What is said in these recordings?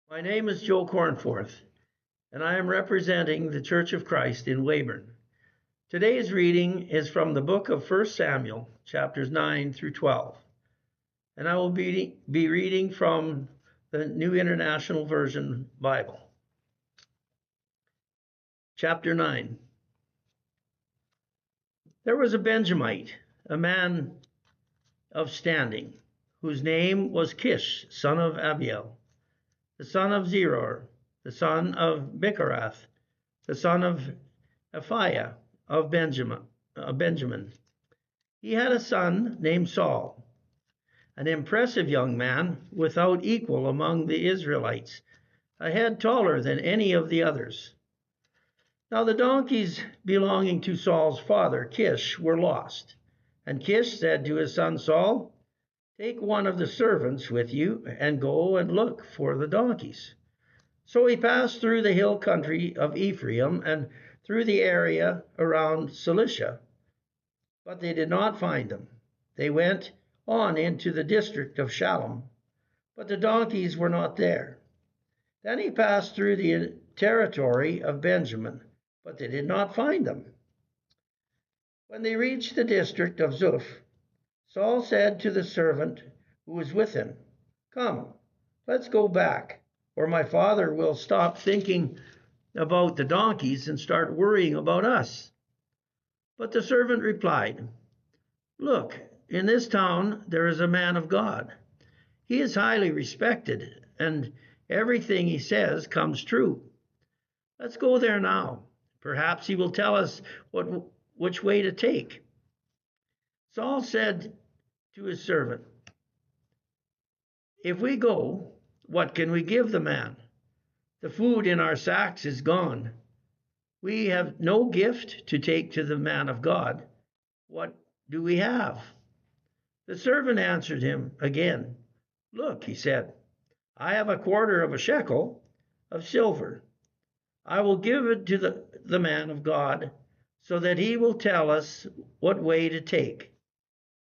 My name is Joe Cornforth, and I am representing the Church of Christ in Weyburn. Today's reading is from the book of 1 Samuel, chapters 9 through 12, and I will be reading from the New International Version Bible. Chapter 9. There was a Benjamite, a man of standing, whose name was Kish, son of Abiel, the son of Zeror, the son of Bicharath, the son of Aphiah of Benjamin. He had a son named Saul, an impressive young man without equal among the Israelites, a head taller than any of the others. Now the donkeys belonging to Saul's father, Kish, were lost. And Kish said to his son Saul, "Take one of the servants with you and go and look for the donkeys." So he passed through the hill country of Ephraim and through the area around Cilicia, but they did not find them. They went on into the district of Shalom, but the donkeys were not there. Then he passed through the territory of Benjamin, but they did not find them. When they reached the district of Zuph, Saul said to the servant who was with him, "Come, let's go back, or my father will stop thinking about the donkeys and start worrying about us." But the servant replied, "Look, in this town there is a man of God. He is highly respected, and everything he says comes true. Let's go there now. Perhaps he will tell us which way to take." Saul said to his servant, "If we go, what can we give the man? The food in our sacks is gone. We have no gift to take to the man of God. What do we have?" The servant answered him again. "Look," he said, "I have a quarter of a shekel of silver. I will give it to the man of God so that he will tell us what way to take.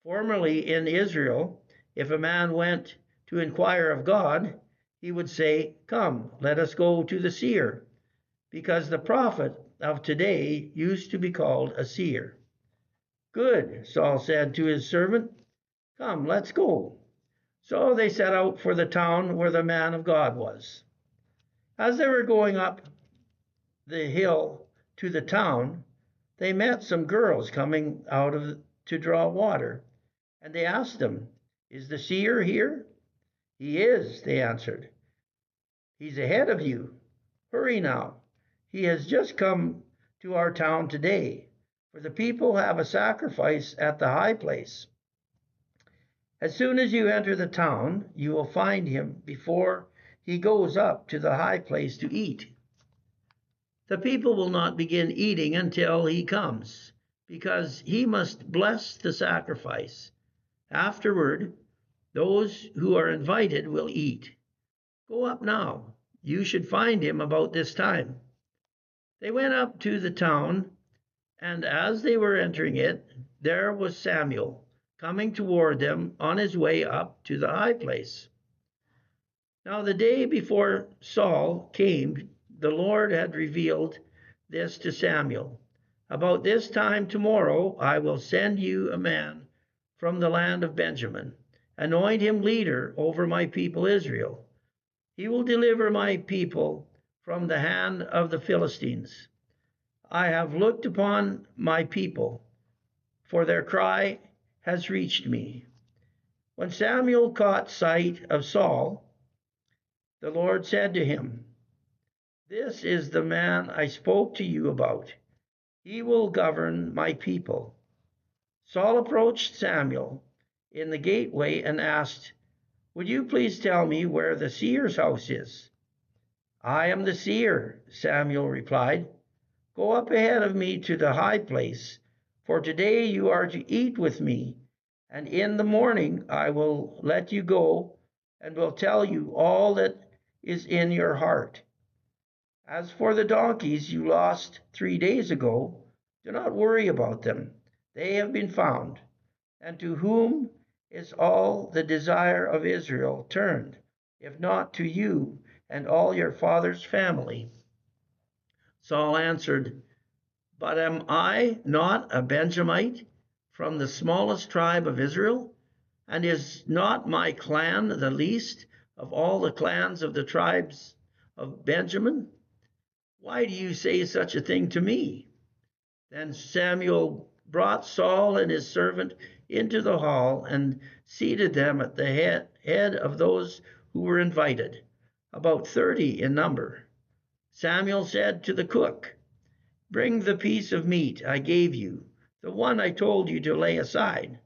Formerly in Israel, if a man went to inquire of God, he would say, 'Come, let us go to the seer,' because the prophet of today used to be called a seer." "Good," Saul said to his servant. "Come, let's go." So they set out for the town where the man of God was. As they were going up the hill to the town, they met some girls coming out to draw water, and they asked them, "Is the seer here?" "He is," they answered. "He's ahead of you. Hurry now. He has just come to our town today, for the people have a sacrifice at the high place. As soon as you enter the town, you will find him before he goes up to the high place to eat. The people will not begin eating until he comes, because he must bless the sacrifice. Afterward, those who are invited will eat. Go up now. You should find him about this time." They went up to the town, and as they were entering it, there was Samuel coming toward them on his way up to the high place. Now the day before Saul came, the Lord had revealed this to Samuel. "About this time tomorrow I will send you a man from the land of Benjamin. Anoint him leader over my people Israel. He will deliver my people from the hand of the Philistines. I have looked upon my people, for their cry has reached me." When Samuel caught sight of Saul, the Lord said to him, "This is the man I spoke to you about. He will govern my people." Saul approached Samuel in the gateway and asked, "Would you please tell me where the seer's house is?" "I am the seer," Samuel replied. "Go up ahead of me to the high place, for today you are to eat with me, and in the morning I will let you go and will tell you all that is in your heart. As for the donkeys you lost 3 days ago, do not worry about them. They have been found. And to whom is all the desire of Israel turned, if not to you and all your father's family?" Saul answered, "But am I not a Benjamite from the smallest tribe of Israel? And is not my clan the least of all the clans of the tribes of Benjamin? Why do you say such a thing to me?" Then Samuel brought Saul and his servant into the hall and seated them at the head of those who were invited, about 30 in number. Samuel said to the cook, "Bring the piece of meat I gave you, the one I told you to lay aside."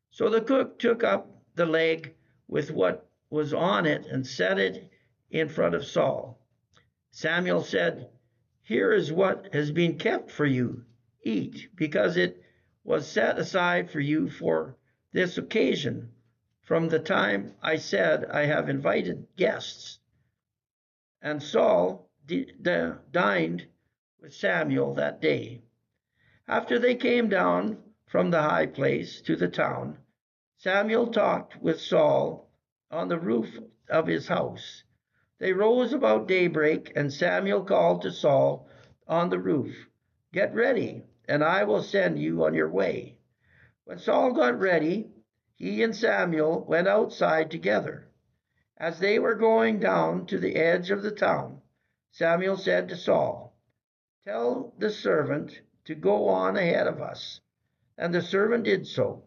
So the cook took up the leg with what was on it and set it in front of Saul. Samuel said, "Here is what has been kept for you. Eat, because it was set aside for you for this occasion, from the time I said I have invited guests." And Saul dined with Samuel that day. After they came down from the high place to the town, Samuel talked with Saul on the roof of his house. They rose about daybreak, and Samuel called to Saul on the roof, "Get ready, and I will send you on your way." When Saul got ready, he and Samuel went outside together. As they were going down to the edge of the town, Samuel said to Saul, "Tell the servant to go on ahead of us." And the servant did so.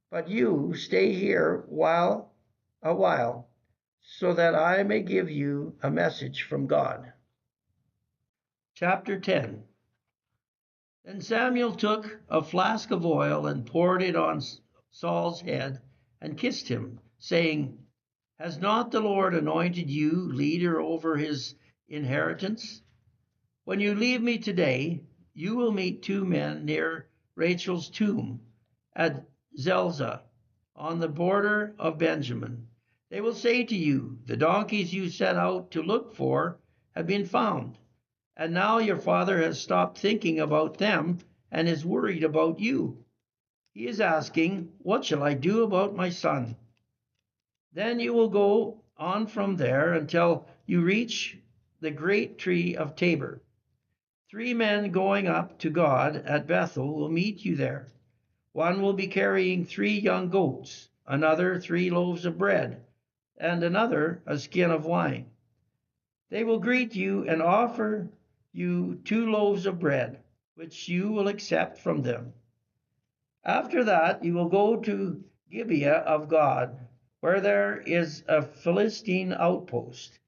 "But you stay here a while, so that I may give you a message from God." Chapter 10. Then Samuel took a flask of oil and poured it on Saul's head and kissed him, saying, "Has not the Lord anointed you leader over his inheritance? When you leave me today, you will meet 2 men near Rachel's tomb at Zelzah, on the border of Benjamin. They will say to you, 'The donkeys you set out to look for have been found, and now your father has stopped thinking about them and is worried about you. He is asking, "What shall I do about my son?" Then you will go on from there until you reach the great tree of Tabor. 3 men going up to God at Bethel will meet you there. One will be carrying 3 young goats, another 3 loaves of bread, and another a skin of wine. They will greet you and offer you 2 loaves of bread, which you will accept from them. After that, you will go to Gibeah of God, where there is a Philistine outpost.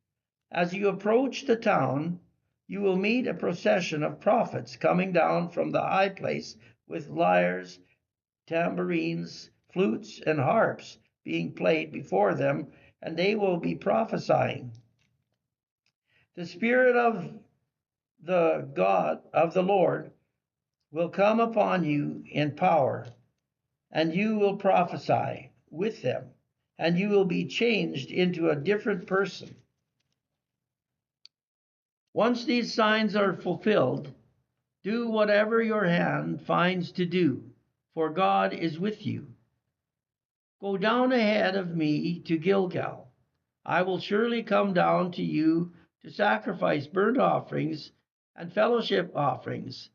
As you approach the town, you will meet a procession of prophets coming down from the high place with lyres, tambourines, flutes, and harps being played before them, and they will be prophesying. The Spirit of the God of the Lord will come upon you in power, and you will prophesy with them, and you will be changed into a different person. Once these signs are fulfilled, do whatever your hand finds to do, for God is with you. Go down ahead of me to Gilgal. I will surely come down to you to sacrifice burnt offerings and fellowship offerings,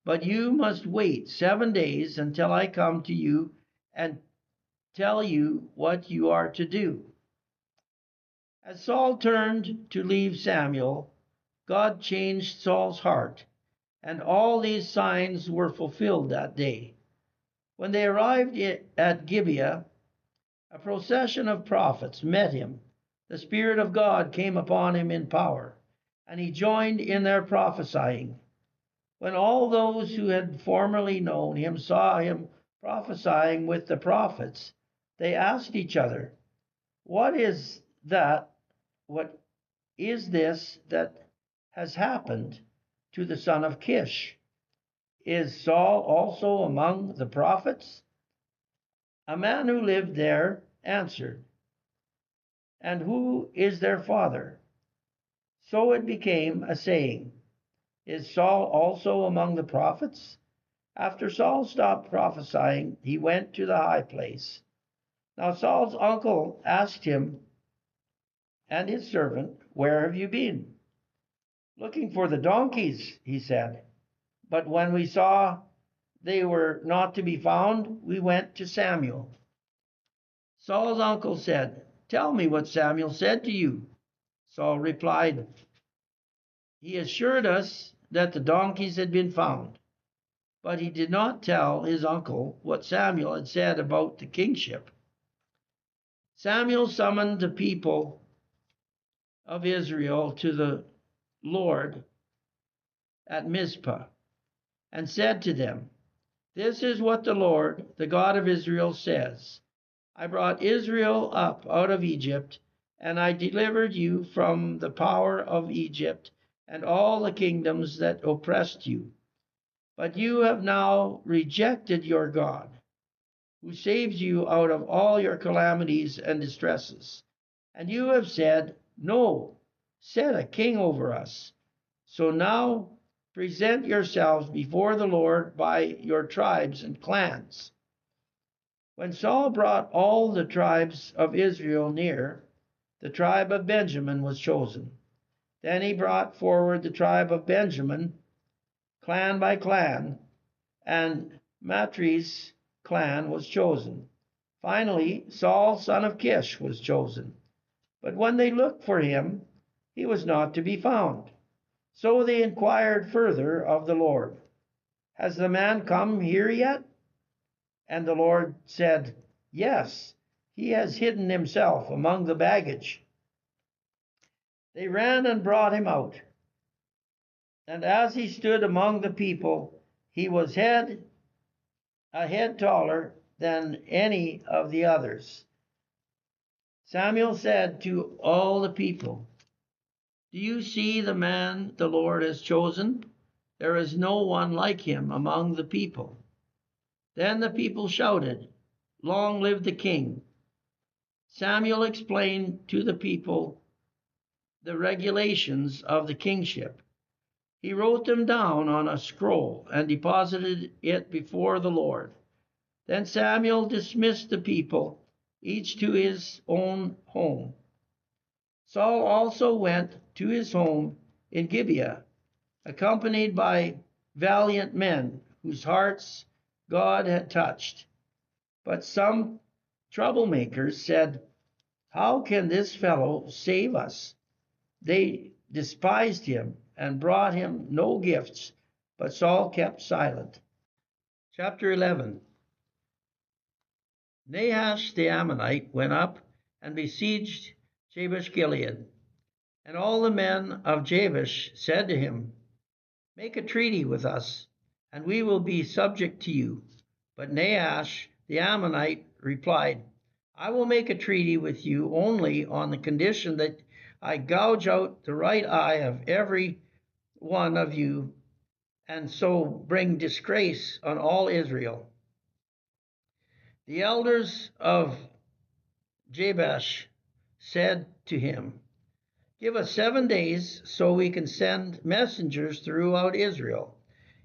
but you must wait 7 days until I come to you and tell you what you are to do." As Saul turned to leave Samuel, God changed Saul's heart, and all these signs were fulfilled that day. When they arrived at Gibeah, a procession of prophets met him. The Spirit of God came upon him in power, and he joined in their prophesying. When all those who had formerly known him saw him prophesying with the prophets, they asked each other, What is this that has happened to the son of Kish? Is Saul also among the prophets?" A man who lived there answered, "And who is their father?" So it became a saying, "Is Saul also among the prophets?" After Saul stopped prophesying, he went to the high place. Now Saul's uncle asked him and his servant, where have you been?" "Looking for the donkeys," he said. "But when we saw they were not to be found, we went to Samuel." Saul's uncle said, "Tell me what Samuel said to you." Saul replied, "He assured us that the donkeys had been found." But he did not tell his uncle what Samuel had said about the kingship. Samuel summoned the people of Israel to the Lord at Mizpah and said to them, "This is what the Lord, the God of Israel, says. I brought Israel up out of Egypt, and I delivered you from the power of Egypt and all the kingdoms that oppressed you. But you have now rejected your God, who saves you out of all your calamities and distresses. And you have said, 'No, set a king over us.' So now present yourselves before the Lord by your tribes and clans." When Saul brought all the tribes of Israel near, the tribe of Benjamin was chosen. Then he brought forward the tribe of Benjamin, clan by clan, and Matri's clan was chosen. Finally, Saul, son of Kish, was chosen. But when they looked for him, he was not to be found. So they inquired further of the Lord, "Has the man come here yet?" And the Lord said, "Yes, he has hidden himself among the baggage." They ran and brought him out. And as he stood among the people, he was a head taller than any of the others. Samuel said to all the people, "Do you see the man the Lord has chosen? There is no one like him among the people." Then the people shouted, "Long live the king!" Samuel explained to the people the regulations of the kingship. He wrote them down on a scroll and deposited it before the Lord. Then Samuel dismissed the people, each to his own home. Saul also went to his home in Gibeah, accompanied by valiant men whose hearts God had touched. But some troublemakers said, "How can this fellow save us?" They despised him and brought him no gifts, but Saul kept silent. Chapter 11. Nahash the Ammonite went up and besieged Jabesh Gilead. And all the men of Jabesh said to him, "Make a treaty with us, and we will be subject to you." But Nahash the Ammonite replied, "I will make a treaty with you only on the condition that I gouge out the right eye of every one of you, and so bring disgrace on all Israel." The elders of Jabesh said to him, "Give us 7 days so we can send messengers throughout Israel.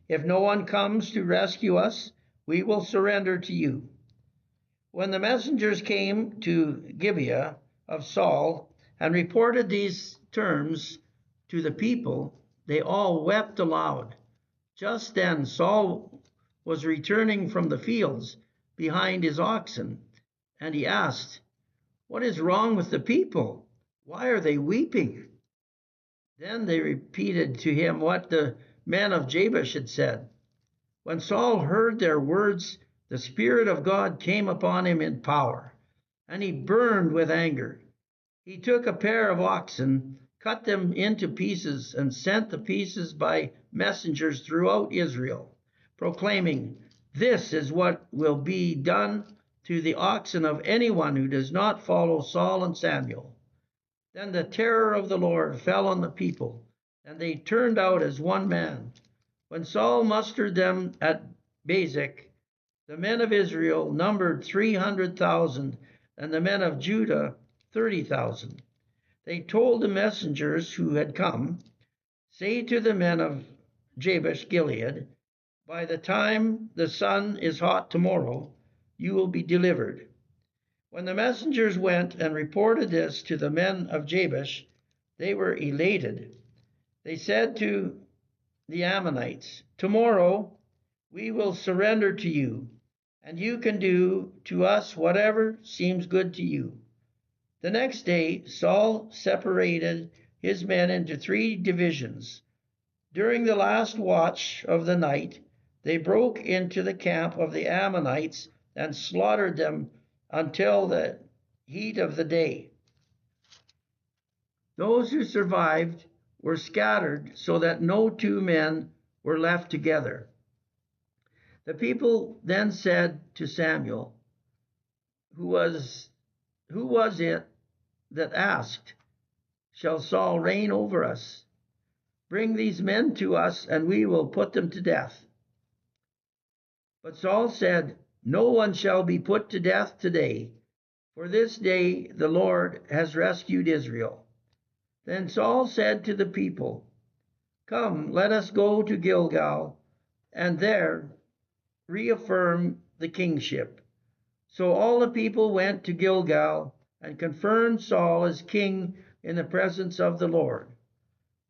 If no one comes to rescue us, we will surrender to you." When the messengers came to Gibeah of Saul and reported these terms to the people, they all wept aloud. Just then Saul was returning from the fields behind his oxen, and he asked, "What is wrong with the people? Why are they weeping?" Then they repeated to him what the men of Jabesh had said. When Saul heard their words, the Spirit of God came upon him in power, and he burned with anger. He took a pair of oxen, cut them into pieces, and sent the pieces by messengers throughout Israel, proclaiming, "This is what will be done to the oxen of anyone who does not follow Saul and Samuel." Then the terror of the Lord fell on the people, and they turned out as one man. When Saul mustered them at Bezek, the men of Israel numbered 300,000, and the men of Judah 30,000. They told the messengers who had come, "Say to the men of Jabesh Gilead, by the time the sun is hot tomorrow, you will be delivered." When the messengers went and reported this to the men of Jabesh, they were elated. They said to the Ammonites, "Tomorrow we will surrender to you, and you can do to us whatever seems good to you." The next day, Saul separated his men into 3 divisions. During the last watch of the night, they broke into the camp of the Ammonites and slaughtered them until the heat of the day. Those who survived were scattered so that no 2 men were left together. The people then said to Samuel, who was it that asked, "Shall Saul reign over us? Bring these men to us, and we will put them to death." But Saul said, "No one shall be put to death today, for this day the Lord has rescued Israel." Then Saul said to the people, "Come, let us go to Gilgal, and there reaffirm the kingship." So all the people went to Gilgal and confirmed Saul as king in the presence of the Lord.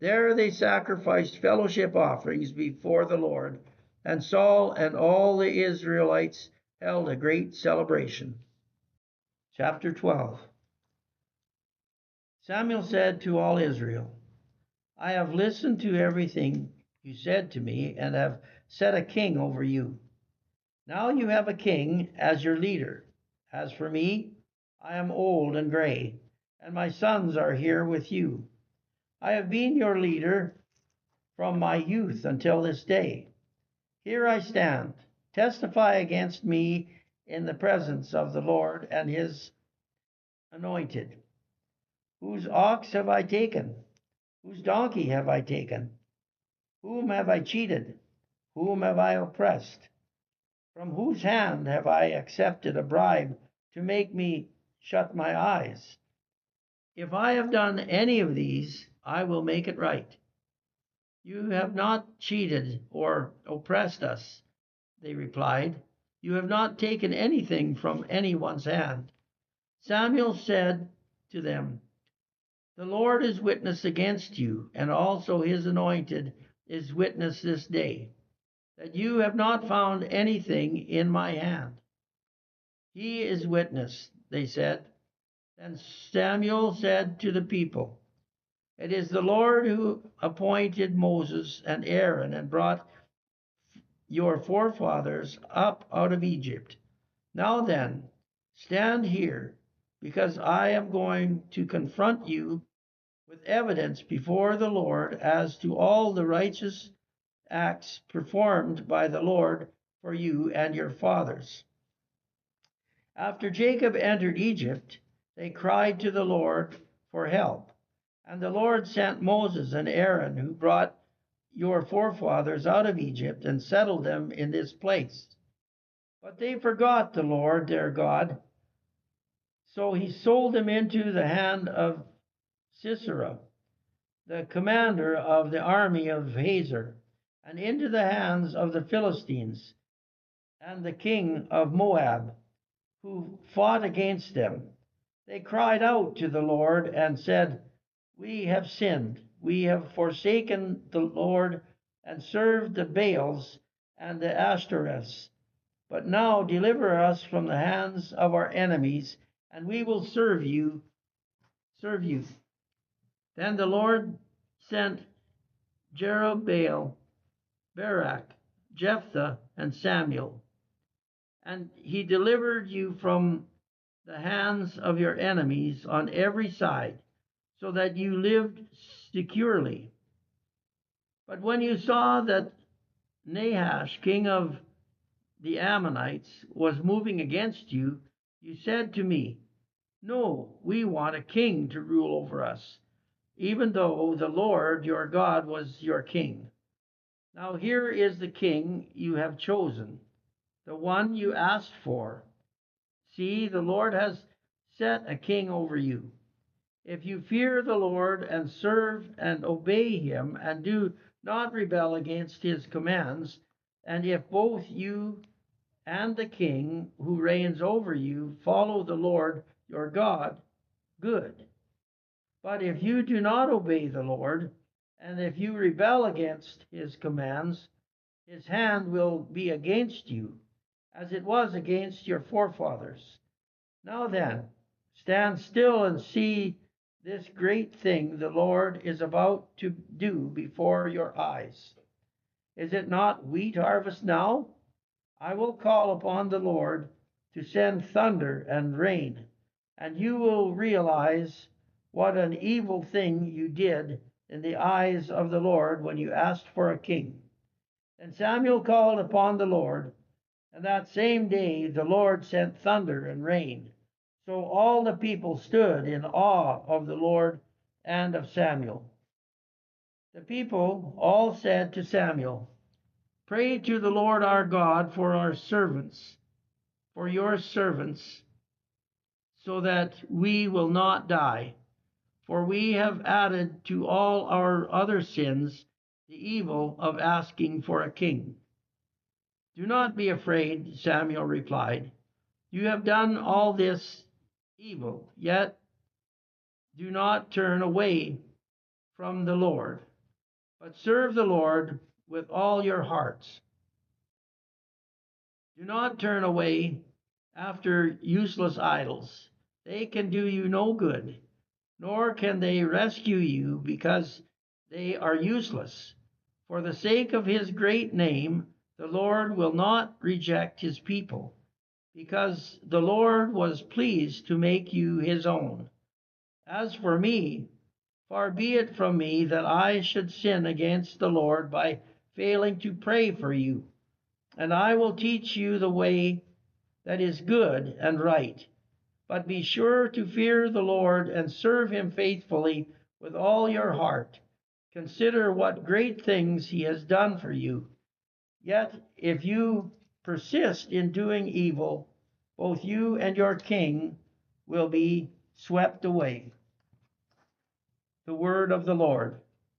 There they sacrificed fellowship offerings before the Lord, and Saul and all the Israelites held a great celebration. Chapter 12. Samuel said to all Israel, "I have listened to everything you said to me and have set a king over you. Now you have a king as your leader. As for me, I am old and gray, and my sons are here with you. I have been your leader from my youth until this day. Here I stand. Testify against me in the presence of the Lord and his anointed. Whose ox have I taken? Whose donkey have I taken? Whom have I cheated? Whom have I oppressed? From whose hand have I accepted a bribe to make me shut my eyes? If I have done any of these, I will make it right." "You have not cheated or oppressed us," they replied. "You have not taken anything from anyone's hand." Samuel said to them, "The Lord is witness against you, and also his anointed is witness this day, that you have not found anything in my hand." "He is witness," they said. Then Samuel said to the people, "It is the Lord who appointed Moses and Aaron and brought your forefathers up out of Egypt. Now then, stand here, because I am going to confront you with evidence before the Lord as to all the righteous acts performed by the Lord for you and your fathers. After Jacob entered Egypt, they cried to the Lord for help, and the Lord sent Moses and Aaron, who brought your forefathers out of Egypt and settled them in this place. But they forgot the Lord their God, so he sold them into the hand of Sisera, the commander of the army of Hazor, and into the hands of the Philistines and the king of Moab, who fought against them. They cried out to the Lord and said, "We have sinned. We have forsaken the Lord and served the Baals and the Ashtoreths. But now deliver us from the hands of our enemies, and we will serve you." Then the Lord sent Jerubbaal, Barak, Jephthah, and Samuel, and he delivered you from the hands of your enemies on every side, so that you lived securely. But when you saw that Nahash, king of the Ammonites, was moving against you, you said to me, "No, we want a king to rule over us, even though the Lord your God was your king. Now here is the king you have chosen, the one you asked for. See, the Lord has set a king over you. If you fear the Lord and serve and obey him and do not rebel against his commands, and if both you and the king who reigns over you follow the Lord your God, good. But if you do not obey the Lord, and if you rebel against his commands, his hand will be against you, as it was against your forefathers. Now then, stand still and see this great thing the Lord is about to do before your eyes. Is it not wheat harvest now? I will call upon the Lord to send thunder and rain, and you will realize what an evil thing you did in the eyes of the Lord when you asked for a king. And Samuel called upon the Lord, and that same day the Lord sent thunder and rain. So all the people stood in awe of the Lord and of Samuel. The people all said to Samuel, "Pray to the Lord our God for our servants, for your servants, so that we will not die. For we have added to all our other sins the evil of asking for a king." "Do not be afraid," Samuel replied. "You have done all this evil, yet do not turn away from the Lord, but serve the Lord with all your hearts. Do not turn away after useless idols. They can do you no good, nor can they rescue you because they are useless. For the sake of his great name, the Lord will not reject his people, because the Lord was pleased to make you his own. As for me, far be it from me that I should sin against the Lord by failing to pray for you, and I will teach you the way that is good and right. But be sure to fear the Lord and serve him faithfully with all your heart. Consider what great things he has done for you. Yet if you persist in doing evil, both you and your king will be swept away." The word of the Lord.